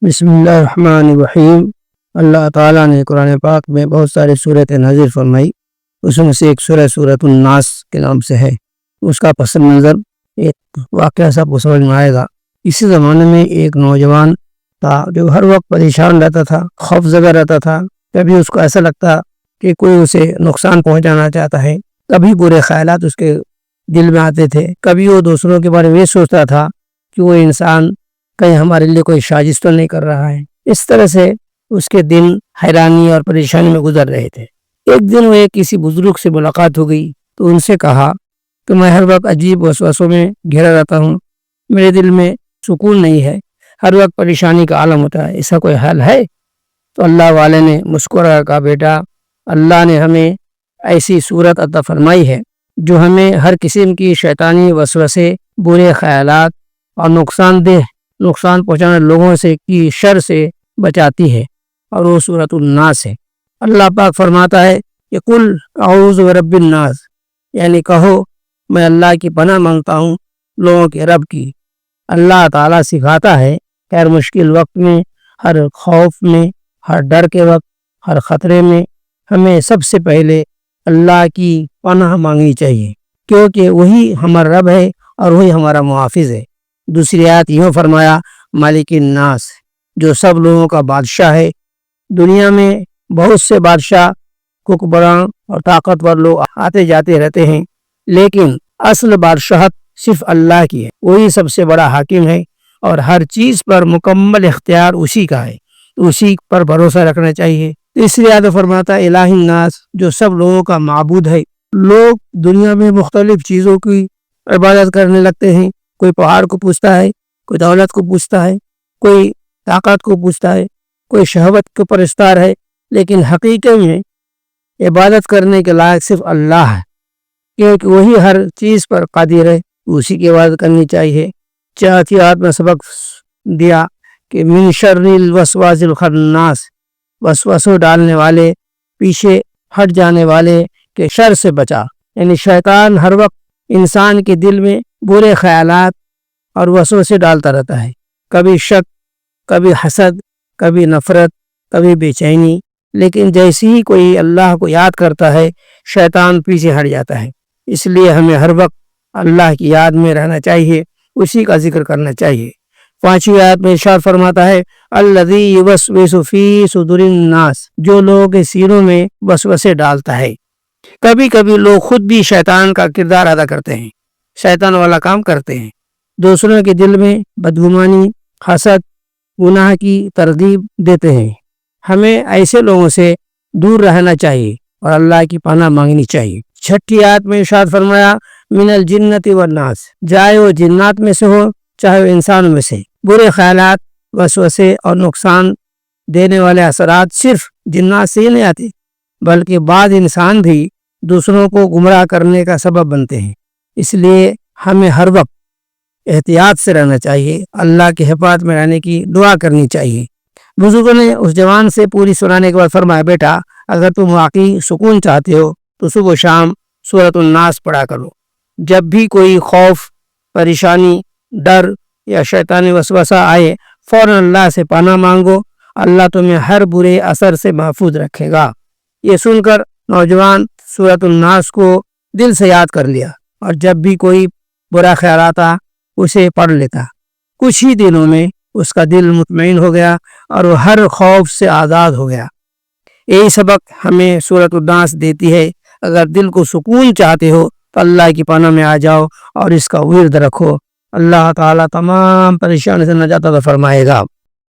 بسم اللہ الرحمن الرحیم۔ اللہ تعالیٰ نے قرآن پاک میں بہت سارے صورتیں نازل فرمائی، اس میں سے ایک سورۃ الناس کے نام سے ہے۔ اس کا پس منظر ایک واقعہ سب کو سمجھ میں آئے گا۔ اسی زمانے میں ایک نوجوان تھا جو ہر وقت پریشان رہتا تھا، خوف زدہ رہتا تھا۔ کبھی اس کو ایسا لگتا کہ کوئی اسے نقصان پہنچانا چاہتا ہے، کبھی برے خیالات اس کے دل میں آتے تھے، کبھی وہ دوسروں کے بارے میں یہ سوچتا تھا کہ وہ انسان کہیں ہمارے لیے کوئی سازش تو نہیں کر رہا ہے۔ اس طرح سے اس کے دن حیرانی اور پریشانی میں گزر رہے تھے۔ ایک دن وہ کسی بزرگ سے ملاقات ہو گئی تو ان سے کہا کہ میں ہر وقت عجیب وسوسوں میں گھرا رہتا ہوں، میرے دل میں سکون نہیں ہے، ہر وقت پریشانی کا عالم ہوتا ہے، اس کا کوئی حل ہے؟ تو اللہ والے نے مسکرا کہا، بیٹا، اللہ نے ہمیں ایسی صورت عطا فرمائی ہے جو ہمیں ہر قسم کی شیطانی وسوسے، برے خیالات اور نقصان پہنچانے لوگوں سے کی شر سے بچاتی ہے، اور وہ سورۃ الناس ہے۔ اللہ پاک فرماتا ہے کہ قل اعوذ برب الناس، یعنی کہو میں اللہ کی پناہ مانگتا ہوں لوگوں کے رب کی۔ اللہ تعالیٰ سکھاتا ہے کہ ہر مشکل وقت میں، ہر خوف میں، ہر ڈر کے وقت، ہر خطرے میں ہمیں سب سے پہلے اللہ کی پناہ مانگنی چاہیے، کیونکہ وہی ہمارا رب ہے اور وہی ہمارا محافظ ہے۔ دوسری آیت یوں فرمایا، مالک الناس، جو سب لوگوں کا بادشاہ ہے۔ دنیا میں بہت سے بادشاہ، حکمراں اور طاقتور لوگ آتے جاتے رہتے ہیں، لیکن اصل بادشاہت صرف اللہ کی ہے۔ وہی سب سے بڑا حاکم ہے اور ہر چیز پر مکمل اختیار اسی کا ہے، اسی پر بھروسہ رکھنا چاہیے۔ تیسری آیت فرماتا ہے الہ الناس، جو سب لوگوں کا معبود ہے۔ لوگ دنیا میں مختلف چیزوں کی عبادت کرنے لگتے ہیں، کوئی پہاڑ کو پوجتا ہے، کوئی دولت کو پوجتا ہے، کوئی طاقت کو پوجتا ہے، کوئی شہوت کو پرستار ہے، لیکن حقیقت میں عبادت کرنے کے لائق صرف اللہ ہے، کیونکہ وہی ہر چیز پر قادر ہے، اسی کی عبادت کرنی چاہیے۔ چوتھی آیت میں سبق دیا کہ من شر الوسواس الخناس، وسوسوں ڈالنے والے، پیچھے ہٹ جانے والے کے شر سے بچا۔ یعنی شیطان ہر وقت انسان کے دل میں برے خیالات اور وسوسے ڈالتا رہتا ہے، کبھی شک، کبھی حسد، کبھی نفرت، کبھی بے چینی، لیکن جیسے ہی کوئی اللہ کو یاد کرتا ہے شیطان پیچھے ہٹ جاتا ہے۔ اس لیے ہمیں ہر وقت اللہ کی یاد میں رہنا چاہیے، اسی کا ذکر کرنا چاہیے۔ پانچویں آیت میں ارشاد فرماتا ہے الذی یوسوس فی صدور الناس، جو لوگوں کے سینوں میں وسوسے ڈالتا ہے۔ کبھی کبھی لوگ خود بھی شیطان کا کردار ادا کرتے ہیں، شیطان والا کام کرتے ہیں، دوسروں کے دل میں بدگمانی، حسد، گناہ کی ترغیب دیتے ہیں۔ ہمیں ایسے لوگوں سے دور رہنا چاہیے اور اللہ کی پناہ مانگنی چاہیے۔ چھٹی آیت میں ارشاد فرمایا من الجنت والناس، چاہے وہ جنات میں سے ہو چاہے وہ انسانوں میں سے، برے خیالات، وسوسے اور نقصان دینے والے اثرات صرف جنات سے ہی نہیں آتے، بلکہ بعض انسان بھی دوسروں کو گمراہ کرنے کا سبب بنتے ہیں۔ اس لیے ہمیں ہر وقت احتیاط سے رہنا چاہیے، اللہ کی حفاظت میں رہنے کی دعا کرنی چاہیے۔ بزرگوں نے اس جوان سے پوری سنانے کے بعد فرمایا، بیٹا، اگر تم واقعی سکون چاہتے ہو تو صبح و شام سورۃ الناس پڑھا کرو۔ جب بھی کوئی خوف، پریشانی، ڈر یا شیطانی وسوسہ آئے، فوراً اللہ سے پناہ مانگو، اللہ تمہیں ہر برے اثر سے محفوظ رکھے گا۔ یہ سن کر نوجوان سورۃ الناس کو دل سے یاد کر لیا، اور جب بھی کوئی برا خیال آتا اسے پڑھ لیتا۔ کچھ ہی دنوں میں اس کا دل مطمئن ہو گیا اور وہ ہر خوف سے آزاد ہو گیا۔ یہی سبق ہمیں سورۃ الناس دیتی ہے۔ اگر دل کو سکون چاہتے ہو تو اللہ کی پناہ میں آ جاؤ اور اس کا ورد رکھو، اللہ تعالیٰ تمام پریشانی سے نجات عطا فرمائے گا۔